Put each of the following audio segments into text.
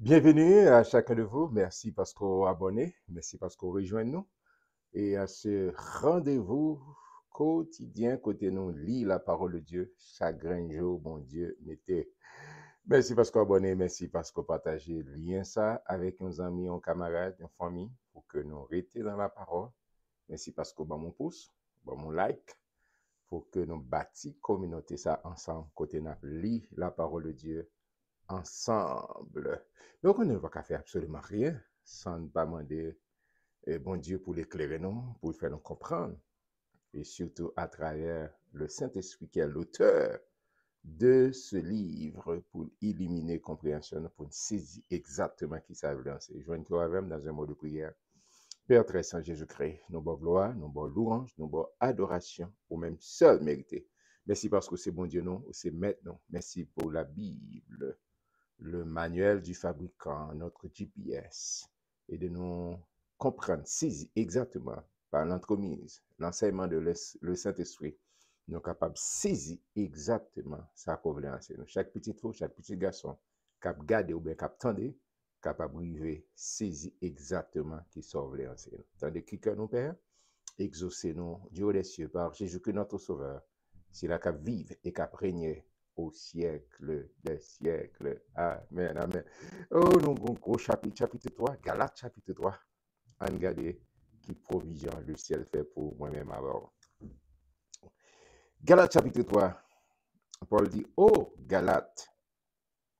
Bienvenue à chacun de vous. Merci parce qu'on abonné. Merci parce qu'on rejoint nous. Et à ce rendez-vous quotidien, côté nous, lit la parole de Dieu. Chaque grain jour, bon Dieu, mettez. Merci parce qu'on abonné. Merci parce qu'on partage le lien ça avec nos amis, nos camarades, nos familles, pour que nous restions dans la parole. Merci parce qu'on bat mon pouce, bat mon like, pour que nous bâtissions communauté ça ensemble, côté nous, lit la parole de Dieu ensemble. Donc, on ne va pas faire absolument rien sans ne pas demander bon Dieu pour l'éclairer nous, pour le faire nous comprendre, et surtout à travers le Saint-Esprit qui est l'auteur de ce livre pour illuminer compréhension, pour saisir exactement qui ça veut dire. Joigne-toi avec dans un mot de prière. Père très saint Jésus-Christ, nous bon gloire, nous bon louange, nous bon adoration, au même seul mérité. Merci parce que c'est bon Dieu, nous, c'est maître, nous. Merci pour la Bible, le manuel du fabricant, notre GPS, et de nous comprendre, saisir exactement par l'entremise, l'enseignement de le Saint-Esprit, nous sommes capables de saisir exactement sa convenance. Chaque petit trou, chaque petit garçon, cap garder ou bien cap tendre, capable de arriver, saisir exactement qui sauve les anciens. Tandis que nous, Père, exaucez-nous, Dieu des cieux, par Jésus-Christ notre Sauveur, c'est là cap vive et cap régner au siècle des siècles. Amen, amen. Oh, nous avons gros chapitre, chapitre 3, Galates chapitre 3. On regarde qui provision le ciel fait pour moi-même alors. Galates chapitre 3, Paul dit, oh, Galates,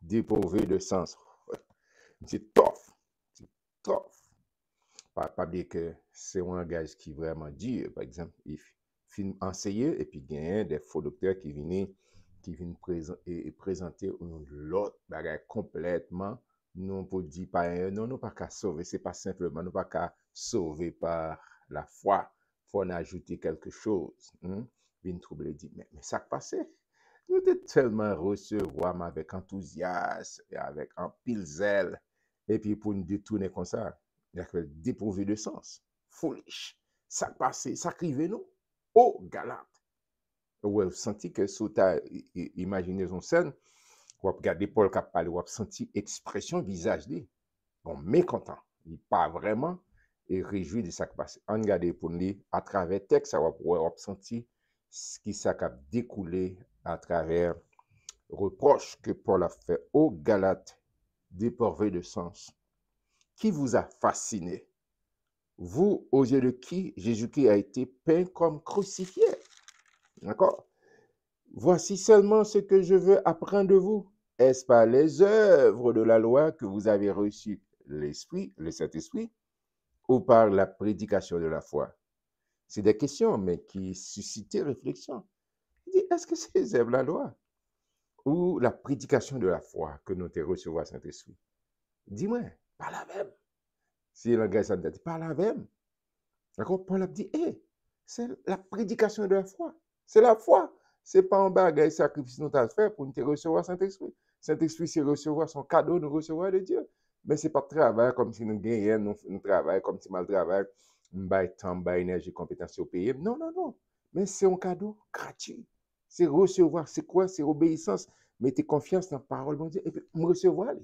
dépourvu de sens. C'est tough, c'est tough. Pas dire que c'est un langage qui est vraiment dur. Par exemple, il finit enseigner et puis il y a des faux docteurs qui viennent présenter l'autre bagage complètement. Non, pour dire pas, non, non, pas qu'à sauver, c'est pas simplement, non, pas qu'à sauver par la foi. Il faut en ajouter quelque chose. Vin trouble dit, mais ça passe. Nous étions tellement recevoir avec enthousiasme et avec un pile zèle. Et puis pour nous détourner comme ça, il y a dépourvu de sens. Foolish. Ça passe, ça crive nous. Oh, Galate. Ou vous senti que sous ta imagination scène, ou regardez Paul qui parle, ou senti expression visage lui. Bon, mécontent. Il pas vraiment et réjoui de ça qui passe. On regarde pour nous à travers le texte, ça va senti ce qui s'est découlé à travers reproche que Paul a fait aux Galates dépourvus de sens. Qui vous a fasciné? Vous, aux yeux de qui Jésus-Christ a été peint comme crucifié. D'accord? Voici seulement ce que je veux apprendre de vous. Est-ce par les œuvres de la loi que vous avez reçu l'Esprit, le Saint-Esprit, ou par la prédication de la foi? C'est des questions, mais qui suscitent réflexion. Il dit, est-ce que c'est les œuvres de la loi ou la prédication de la foi que nous avons reçu au Saint-Esprit? Dis-moi, pas la même. Si le gars dit, pas la même. D'accord? Paul a dit, c'est la prédication de la foi. C'est la foi. C'est pas un bagage sacrifice nous avons fait pour nous recevoir Saint-Esprit. Saint-Esprit, c'est recevoir son cadeau, nous recevoir de Dieu. Mais c'est pas travail comme si nous gagnons, nous travaillons comme si mal travail, nous bail temps, bail énergie, compétence au pays. Non, non, non. Mais c'est un cadeau gratuit. C'est recevoir, c'est quoi? C'est obéissance. Mettez confiance dans la parole de Dieu et puis me recevoir.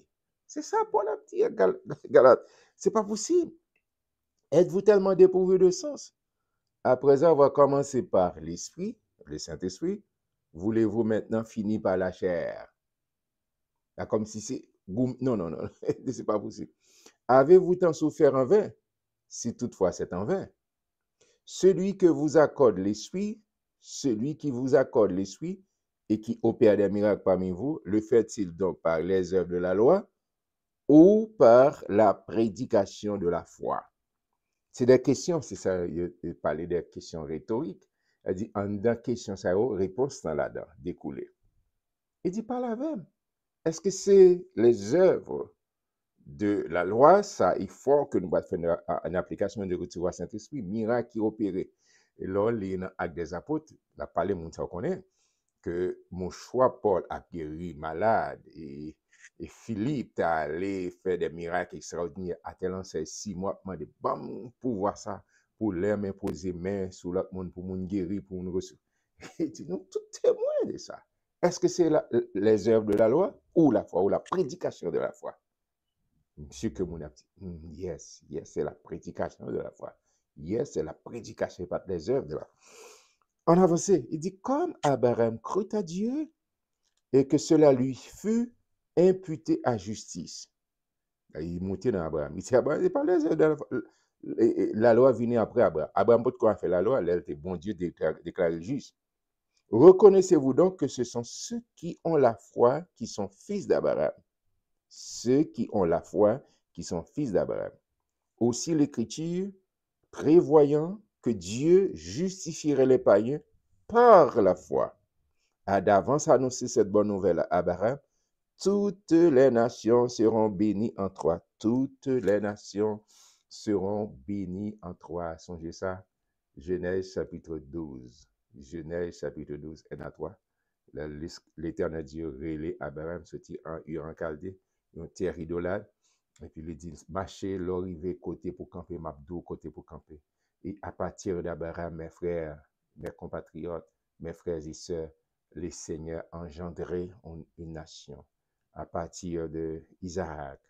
C'est ça, Paul a dit à Galate. C'est pas possible. Êtes-vous tellement dépourvu de sens? Après avoir commencé par l'Esprit, le Saint-Esprit, voulez-vous maintenant finir par la chair? Là, comme si c'est... Non, non, non, c'est pas possible. Avez-vous tant souffert en vain? Si toutefois c'est en vain. Celui que vous accorde l'Esprit, celui qui vous accorde l'Esprit et qui opère des miracles parmi vous, le fait-il donc par les œuvres de la loi ou par la prédication de la foi? C'est des questions, c'est ça, il parlait des questions rhétoriques. Elle dit, en dans question, ça a réponse dans là-dedans, découlée. Il dit, par la même. Est-ce que c'est les œuvres de la loi, ça, il faut que nous fassions une application de retour à Saint-Esprit, miracle qui opéré. Et là, les actes des apôtres, la parlé, mon ça connaît, que mon choix, Paul, a guéri malade et Philippe est allé faire des miracles extraordinaires à tel enseigne 6 mois, de bam, pour voir ça, pour les mains poser main sur l'autre monde, pour nous guérir, pour nous recevoir. Et dit, nous, tout témoin de ça. Est-ce que c'est les œuvres de la loi ou la foi, ou la prédication de la foi? Ce que mon a dit. Yes, yes, c'est la prédication de la foi. Yes, c'est la prédication, pas les œuvres de la foi. En avancé, il dit, comme Abraham crut à Dieu et que cela lui fut imputé à justice. Il montait dans Abraham. Il dit, Abraham, il pas les œuvres de la foi. La loi venait après Abraham. Abraham, pas de quoi faire la loi, elle était bon Dieu déclaré juste. Reconnaissez-vous donc que ce sont ceux qui ont la foi qui sont fils d'Abraham. Ceux qui ont la foi qui sont fils d'Abraham. Aussi l'Écriture, prévoyant que Dieu justifierait les païens par la foi, a d'avance annoncé cette bonne nouvelle à Abraham. Toutes les nations seront bénies en toi. Toutes les nations seront bénies en toi. Songez ça. Genèse chapitre 12. Genèse chapitre 12. Et à toi. L'Éternel Dieu relait Abraham, sorti en Ur en Chaldée, une terre idolâtre. Et puis il dit, marchez, l'arrivée côté pour camper, m'abdou côté pour camper. Et à partir d'Abraham, mes frères, mes compatriotes, mes frères et sœurs, les seigneurs engendraient une nation. À partir de Isaac,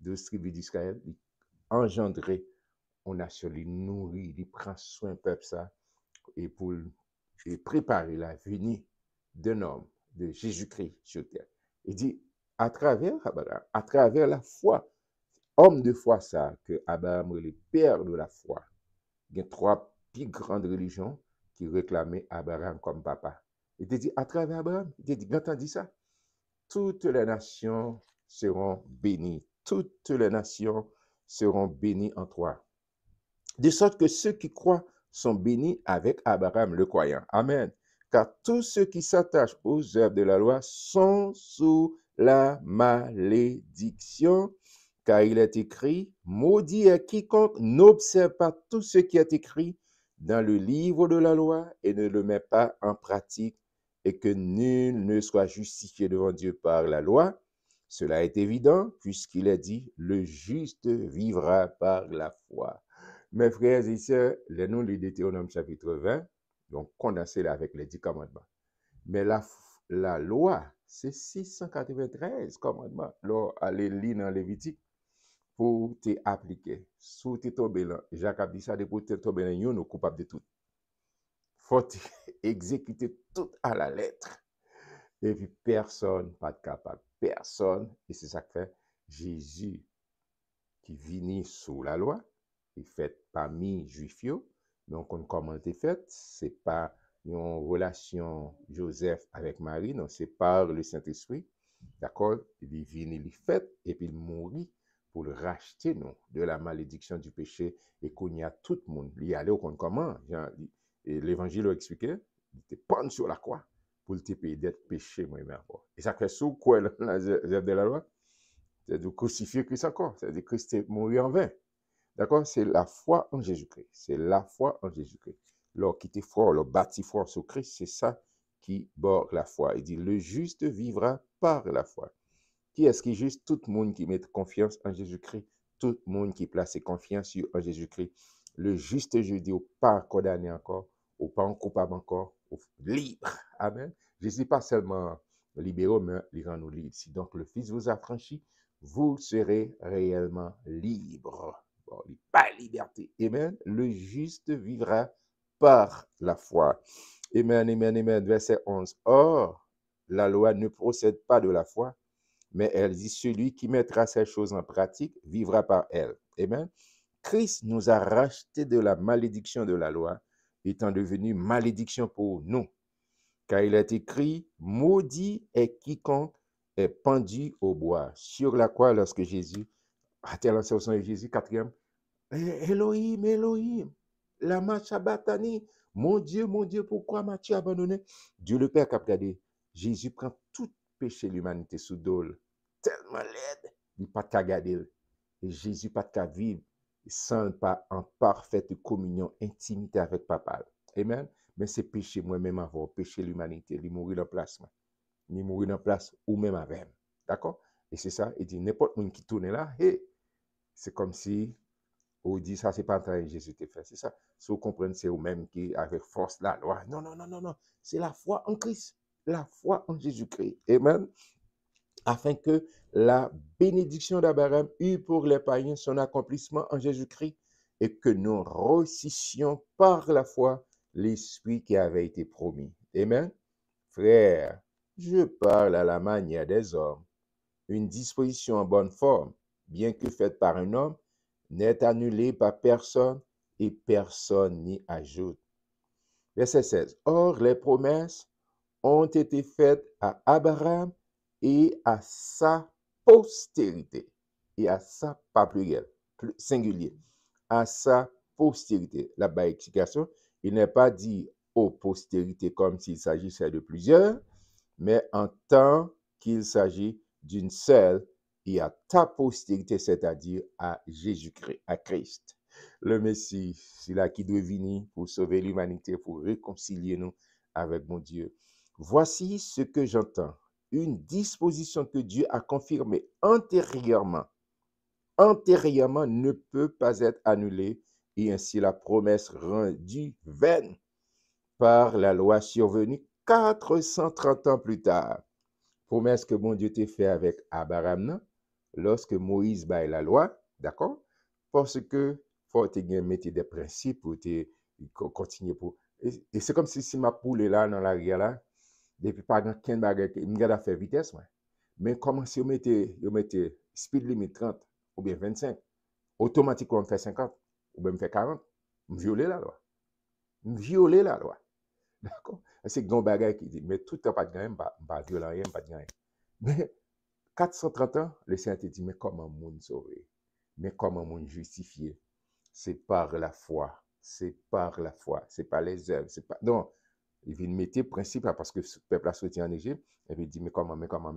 12 tribus d'Israël, ils engendraient une nation, ils nourrit, ils prennent soin du peuple ça, et pour préparer la venue d'un homme, de Jésus-Christ sur terre. Il dit, à travers Abraham, à travers la foi, homme de foi ça, que Abraham est le père de la foi. Il y a trois plus grandes religions qui réclamaient Abraham comme papa. Il te dit, à travers Abraham, il te dit, quand on dit ça, toutes les nations seront bénies. Toutes les nations seront bénies en toi. De sorte que ceux qui croient sont bénis avec Abraham le croyant. Amen. Car tous ceux qui s'attachent aux œuvres de la loi sont sous la malédiction, car il est écrit, maudit est quiconque n'observe pas tout ce qui est écrit dans le livre de la loi et ne le met pas en pratique, et que nul ne soit justifié devant Dieu par la loi. Cela est évident, puisqu'il est dit, le juste vivra par la foi. Mes frères et sœurs, les noms de Deutéronome chapitre 20, donc condensé là avec les 10 commandements. Mais la loi, c'est 693 commandements. Alors, allez lire dans Lévitique pour t'appliquer. Si tu es tombé là, Jacques a dit ça, pour te tomber là, nous sommes coupables de tout. Faut exécuter tout à la lettre. Et puis, personne pas capable. Personne. Et c'est ça que fait Jésus qui vient sous la loi, qui fait parmi juifs, mais on compte comment c'est fait. C'est pas une relation Joseph avec Marie, non, c'est par le Saint-Esprit. D'accord? Il vient, il fait, et puis il mourit pour le racheter, nous, de la malédiction du péché, et qu'on y a tout le monde. Il y allait au compte comment? Et l'évangile a expliqué, il était pendu sur la croix pour te payer d'être péché, moi-même. Et ça fait sous quoi la œuvre de la loi? C'est de crucifier Christ encore. C'est-à-dire que Christ est mort en vain. D'accord? C'est la foi en Jésus-Christ. C'est la foi en Jésus-Christ. Lorsqu'il était fort, le bâti fort sur Christ, c'est ça qui borde la foi. Il dit, le juste vivra par la foi. Qui est-ce qui est juste? Tout le monde qui met confiance en Jésus-Christ. Tout le monde qui place ses confiances en Jésus-Christ. Le juste, je dis, au pas condamné encore, au pas coupable encore, au libre. Amen. Jésus pas seulement libéré, mais il rend nous libres. Si donc le Fils vous a franchi, vous serez réellement libre. Bon, pas liberté. Amen. Le juste vivra par la foi. Amen, amen, amen. Verset 11. Or, la loi ne procède pas de la foi, mais elle dit, celui qui mettra ces choses en pratique vivra par elle. Amen. Christ nous a rachetés de la malédiction de la loi, étant devenu malédiction pour nous. Car il est écrit, maudit est quiconque est pendu au bois. Sur la croix, lorsque Jésus a lancé au sang de Jésus, quatrième, Elohim, Elohim, lama sabachthani, mon Dieu, pourquoi m'as-tu abandonné? Dieu le Père a regardé. Jésus prend tout péché de l'humanité sous dole, tellement laide, il n'a pas qu'à garder. Et Jésus pas qu'à vivre sans pas en parfaite communion, intimité avec Papa. Amen. Mais c'est péché moi-même avant, péché l'humanité, il mourit en place. Il mourit en place ou même avec. D'accord? Et c'est ça, il dit, n'importe qui qui tourne là, hey, c'est comme si on dit ça, c'est pas un travail que Jésus t'a fait. C'est ça. Si vous comprenez, c'est vous-même qui, avec force, la loi. Non, non, non, non, non. C'est la foi en Christ. La foi en Jésus-Christ. Amen. afin que la bénédiction d'Abraham eût pour les païens son accomplissement en Jésus-Christ et que nous reçussions par la foi l'Esprit qui avait été promis. Amen. Frère, je parle à la manière des hommes. Une disposition en bonne forme, bien que faite par un homme, n'est annulée par personne et personne n'y ajoute. Verset 16. Or, les promesses ont été faites à Abraham et à sa postérité. Et à sa, pas pluriel, singulier, à sa postérité. La bas explication, il n'est pas dit aux postérités comme s'il s'agissait de plusieurs, mais en tant qu'il s'agit d'une seule et à ta postérité, c'est-à-dire à Jésus-Christ, à Christ. Le Messie, c'est là qui doit venir pour sauver l'humanité, pour réconcilier nous avec mon Dieu. Voici ce que j'entends. Une disposition que Dieu a confirmée antérieurement ne peut pas être annulée et ainsi la promesse rendue vaine par la loi survenue 430 ans plus tard. Promesse que bon Dieu t'a fait avec Abraham lorsque Moïse baille la loi, d'accord? Parce que faut te mettre des principes pour te continuer pour et c'est comme si ma poule là dans la rivière là depuis pas grand 15 bagages il me garde faire vitesse moi. Mais comment si vous mettez speed limit 30 ou bien 25 automatiquement on fait 50 ou bien on fait 40, on violer la loi. On violer la loi. D'accord? C'est un bagage qui dit mais tout le temps pas de gain, pas violent rien, pas de gain. Mais 430 ans, le Seigneur te dit, mais comment moun sauver? Mais comment moun justifier? C'est par la foi. C'est par la foi. C'est pas les œuvres. C'est pas... Non, il vient mettre principe là parce que le peuple a sorti en Égypte. Et puis il dit, mais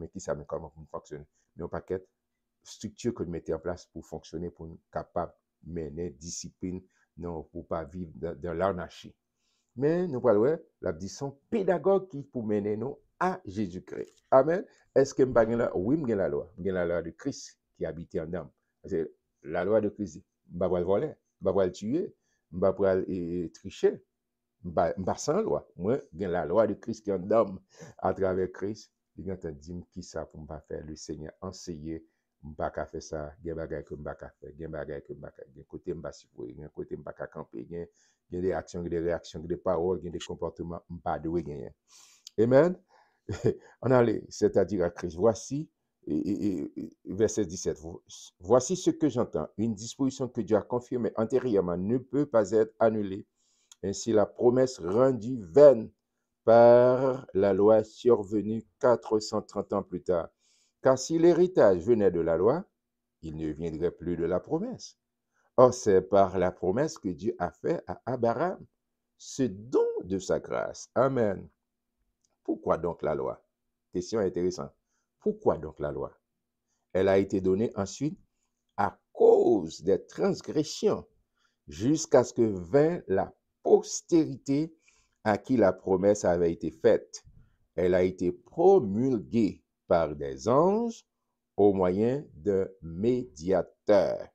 qui ça, mais comment pour fonctionner? Mais on paquet structure que nous mettons en place pour fonctionner, pour nous capable de mener discipline, non, pour pas vivre dans l'anarchie. Mais nous parlons, la disons pédagogue qui pour mener nous à Jésus-Christ. Amen. Est-ce que je là? Oui, je la loi. Je la loi de Christ qui habite en homme. La loi de Christ, je ne vais pas voler, je ne vais pas tuer, je ne vais pas tricher. Je ne vais pas sans loi. Moi, j'ai la loi de Christ qui est en homme à travers Christ. Il y a dit qui ça pour me faire le Seigneur enseigner. Je ne vais pas faire ça. Il y a des choses que je ne vais pas faire. Il y a des choses que je ne vais pas faire. Il y a des côtés que je ne vais pas supporter. Il y a des côtés que je ne vais pas camper. Il y a des actions, des réactions, des paroles, des comportements que je ne vais pas gagner. Amen. On allait, c'est-à-dire à Christ. Voici, verset 17. Voici ce que j'entends. Une disposition que Dieu a confirmée antérieurement ne peut pas être annulée. Ainsi, la promesse rendue vaine par la loi survenue 430 ans plus tard. Car si l'héritage venait de la loi, il ne viendrait plus de la promesse. Or, c'est par la promesse que Dieu a fait à Abraham ce don de sa grâce. Amen. Pourquoi donc la loi? Question intéressante. Pourquoi donc la loi? Elle a été donnée ensuite à cause des transgressions jusqu'à ce que vint la postérité à qui la promesse avait été faite. Elle a été promulguée par des anges au moyen d'un médiateur.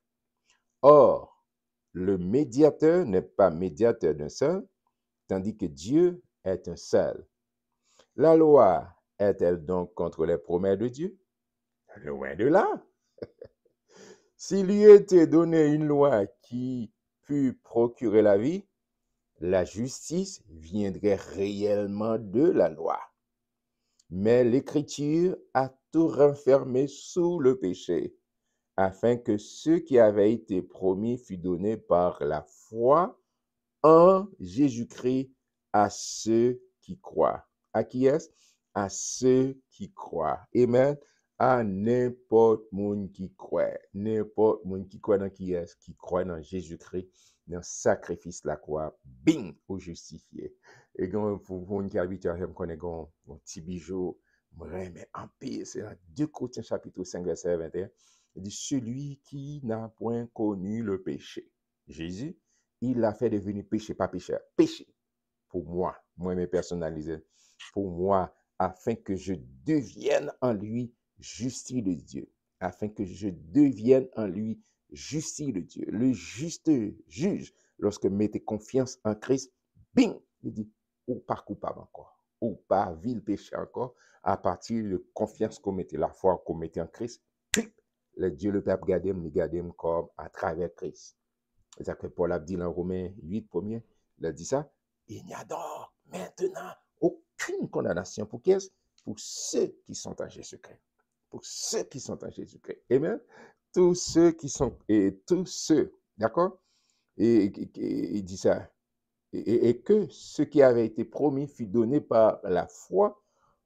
Or, le médiateur n'est pas médiateur d'un seul, tandis que Dieu est un seul. La loi est-elle donc contre les promesses de Dieu? Loin de là. S'il lui était donné une loi qui pût procurer la vie, la justice viendrait réellement de la loi. Mais l'Écriture a tout renfermé sous le péché, afin que ce qui avait été promis fût donné par la foi en Jésus-Christ à ceux qui croient. À qui est-ce? À ceux qui croient. Amen. À n'importe monde qui croit. N'importe monde qui croit dans qui est-ce? Qui croit dans Jésus-Christ, dans le sacrifice de la croix. Bing! Ou justifié. Et quand vous qui habite à me connaît un petit bijou, mais en pire, c'est dans 2 Corinthiens chapitre 5, verset 21. Il dit, celui qui n'a point connu le péché. Jésus, il l'a fait devenir péché, pas pécheur. Péché pour moi, moi-même personnalisé, pour moi, afin que je devienne en lui justice de Dieu. Afin que je devienne en lui justice de Dieu. Le juste juge, lorsque mettez confiance en Christ, bing, il dit, ou pas coupable encore. ou pas vil péché encore, à partir de confiance qu'on mettait, la foi qu'on mettait en Christ, le Dieu le Père regardait comme à travers Christ. C'est-à-dire que Paul a dit dans Romains 8, premier, il a dit ça. Il n'y a donc maintenant aucune condamnation pour qui est-ce? Pour ceux qui sont en Jésus-Christ. Pour ceux qui sont en Jésus-Christ. Amen. Tous ceux qui sont, et tous ceux, d'accord? Et il dit ça. Et que ce qui avait été promis fut donné par la foi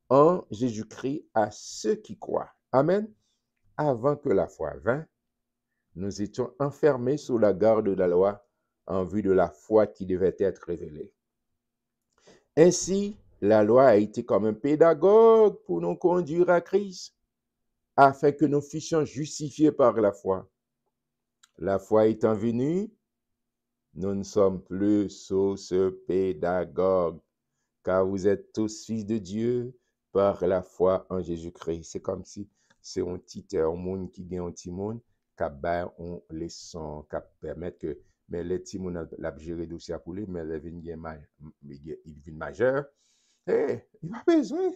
en Jésus-Christ à ceux qui croient. Amen. Avant que la foi vînt, nous étions enfermés sous la garde de la loi en vue de la foi qui devait être révélée. Ainsi, la loi a été comme un pédagogue pour nous conduire à Christ, afin que nous fussions justifiés par la foi. La foi étant venue, nous ne sommes plus sous ce pédagogue, car vous êtes tous fils de Dieu par la foi en Jésus-Christ. C'est comme si c'est un petit monde qui gagne un petit monde, qui a on leçon, qui permet que mais les petits monde la gérer dossier pour lui, mais il vient majeur. Eh, il n'a pas besoin.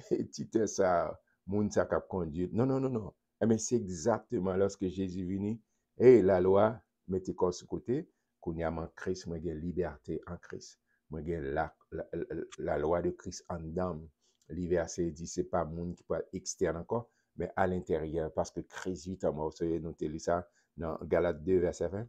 Petit ça, monde ça cap conduire. Non, non, non, non. Mais c'est exactement lorsque Jésus est venu, et la loi mettez quoi sur côté, qu'on y a en Christ, moi j'ai liberté en Christ. Moi j'ai la loi de Christ en dame. Le verset dit c'est pas monde qui peut être externe encore, mais à l'intérieur parce que Christ vit en moi. Vous savez noter ça dans Galates 2 verset 20.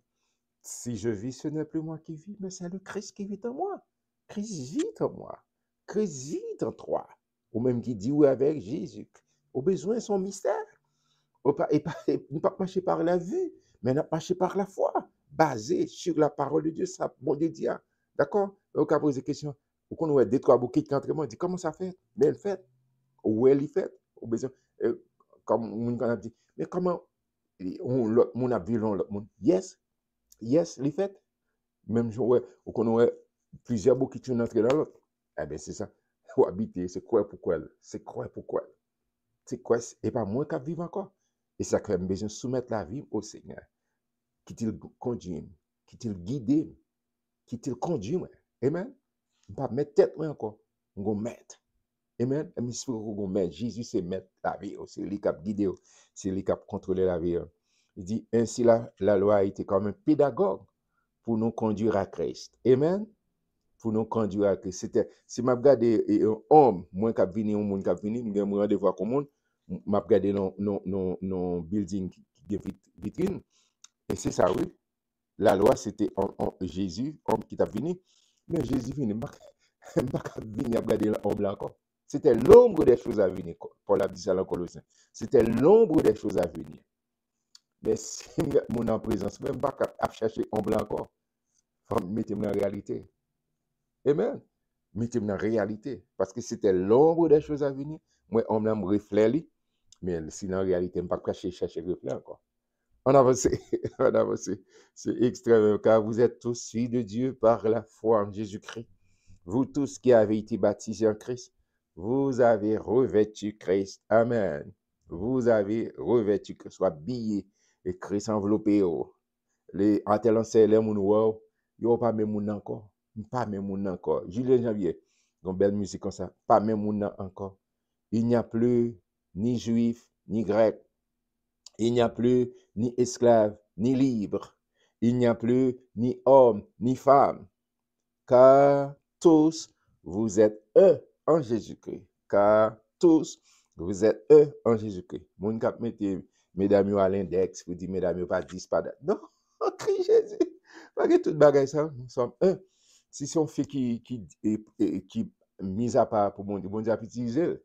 Si je vis, ce n'est plus moi qui vis, mais c'est le Christ qui vit en moi. Christ vit en moi. Christ vit en toi. Ou même qui dit oui avec Jésus. Au besoin son mystère. Ou pas, et pas marcher par la vue, mais pas marcher par la foi, basé sur la parole de Dieu, ça, bon Dieu dit, d'accord? On peut poser des questions. Ou qu'on a deux, trois bouquets qui entrent, on dit, comment ça fait? Mais elle fait. Où elle y fait? Au besoin, comme on a dit, mais comment on a vu l'autre monde? Yes, yes, les fait. Même jour, ouais, ou qu'on a plusieurs bouquets qui entrent dans l'autre. Eh bien, c'est ça. Faut habiter, c'est quoi pourquoi? C'est quoi pourquoi? C'est quoi? Et pas moi qui vivre encore. Et ça crée besoin de soumettre la vie au Seigneur. Qui t'il conduit, qui t'il guide, qui t'il conduit. Amen. Pas mettre tête encore. On va mettre. Amen. Et si on mettre Jésus, c'est mettre la vie. C'est lui qui a guidé. C'est lui qui a contrôlé la vie. Il dit, ainsi la loi a été comme un pédagogue pour nous conduire à Christ. Amen. Pour nous conduire à Christ. Si je regarde un homme, moi qui venu, un monde qui venu, je me rendez-vous avec un monde, je regarde nos building qui est vitrine. Et c'est ça, oui. La loi, c'était Jésus, homme qui t'a venu. Mais Jésus venu, je ne pas venir regarder l'homme là encore. C'était l'ombre des choses à venir. Paul a dit ça dans Colossiens. C'était l'ombre des choses à venir. Mais si mon en présence, même pas à chercher l'homme là encore. Mettez-moi dans la réalité. Amen. Mettez-moi dans la réalité. Parce que c'était l'ombre des choses à venir. Moi, homme là, me reflète. Mais sinon, en réalité, je ne pas chercher le reflet encore. On avance, on avance. C'est extrêmement car vous êtes tous filles de Dieu par la foi en Jésus-Christ. Vous tous qui avez été baptisés en Christ, vous avez revêtu Christ. Amen. Vous avez revêtu Christ, soit habillé et Christ enveloppé. Les antélancés, les moun wow, yo pas même moun encore. Pas même moun encore. Julien Janvier, une belle musique comme ça. Pas même moun encore. Il n'y a plus ni juif, ni grec. Il n'y a plus ni esclave, ni libre. Il n'y a plus ni homme, ni femme. Car tous, vous êtes un en Jésus-Christ. Car tous, vous êtes un en Jésus-Christ. Mon cap mettez mesdames à l'index, vous dites mesdames pas 10, pas date. Non, en Christ Jésus. Pas que tout bagaille ça, nous sommes un. Si c'est une fille qui mise à part pour bon Dieu a utiliser.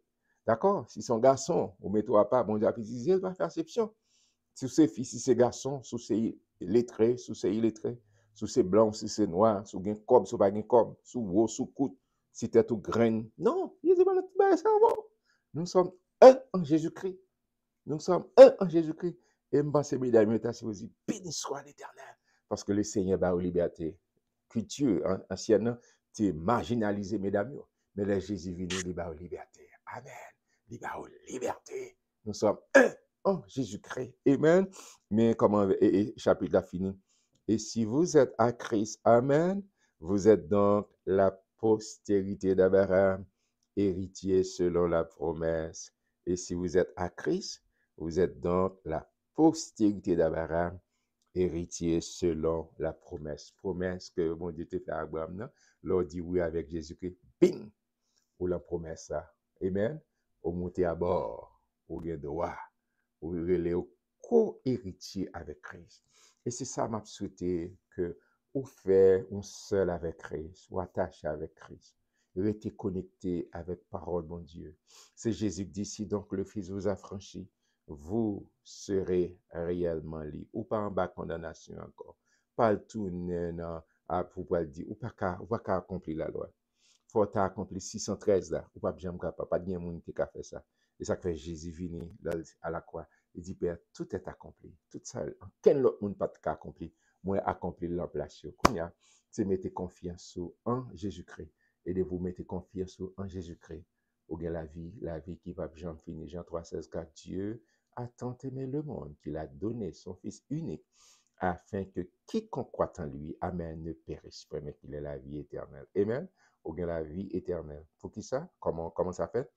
D'accord? Si son garçon, on met à part, bon Dieu a utiliser, il va faire exception. Si c'est filles, si c'est garçons, si c'est lettré, si c'est illettré, si c'est blanc, si c'est noir, si c'est cob, si pas un cob, si haut, si coûte, si t'es tout grain. Non, il dit pas ça bon. Nous sommes un en Jésus-Christ. Nous sommes un en Jésus-Christ. Et je pense, mesdames et messieurs, vous dites, béni soit l'Éternel. Parce que le Seigneur va aux libertés. Culture ancienne, tu marginalisé, mesdames. Mais le Jésus venu, il va aux libertés. Amen. Il va aux libertés. Nous sommes un en Jésus-Christ. Amen. Mais comment, chapitre a fini. Et si vous êtes à Christ, Amen, vous êtes donc la postérité d'Abraham héritiers selon la promesse. Et si vous êtes à Christ, vous êtes donc la postérité d'Abraham, héritier selon la promesse. Promesse que mon Dieu te fait à Abraham, non? L'on dit oui avec Jésus-Christ, bing, ou la promesse ça. Amen. Ou monter à bord, ou bien droit, ou relais co-héritier avec Christ. Et c'est ça m'a souhaité que ou fait un seul avec Christ, ou attaché avec Christ. Restez connecté avec parole, mon Dieu. C'est Jésus qui dit, si donc le Fils vous a franchi, vous serez réellement libre. Ou pas en bas de condamnation encore. Pas le tourner à pouvoir dire, ou pas qu'à accomplir la loi. Faut t'as accompli 613 là, ou pas bien capable, pas de monde qui a fait ça. Et ça fait Jésus vini à la croix. Il dit, Père, tout est accompli. Tout ça, quel autre monde pas accompli? Moi, accompli l'emplacement. Kounya, c'est mettre confiance en Jésus-Christ. Et de vous mettre confiance en Jésus-Christ. Ou bien la vie qui va bien finir. Jean 3,16, car Dieu a tant aimé le monde qu'il a donné son Fils unique afin que quiconque croit en lui, Amen, ne périsse pas, mais qu'il ait la vie éternelle. Amen. Ou bien la vie éternelle. Pour qui ça? Comment ça fait?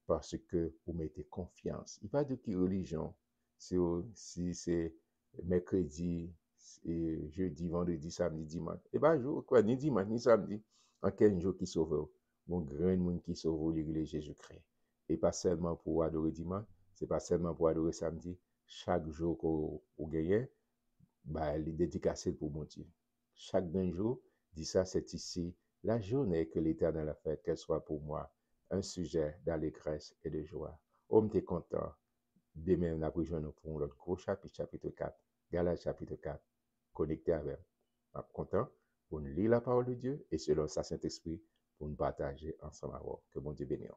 Parce que vous mettez confiance. Il n'y a pas de qui religion. Si c'est mercredi, jeudi, vendredi, samedi, dimanche. Et bien, jour, quoi, ni dimanche, ni samedi. En 15 jours qui sauve. Mon grand monde qui sauve, l'église Jésus-Christ. Et pas seulement pour adorer dimanche, c'est pas seulement pour adorer samedi. Chaque jour qu'on gagne, bah, elle est dédicacée pour mon Dieu. Chaque jour, dit ça, c'est ici la journée que l'Éternel a faite, qu'elle soit pour moi un sujet d'allégresse et de joie. Homme, t'es content. Demain, on a besoin de pour notre gros chapitre, chapitre 4, Galates chapitre 4, connecté avec. On est content pour nous lire la parole de Dieu et selon sa Saint-Esprit pour nous partager ensemble. Que bon Dieu bénisse.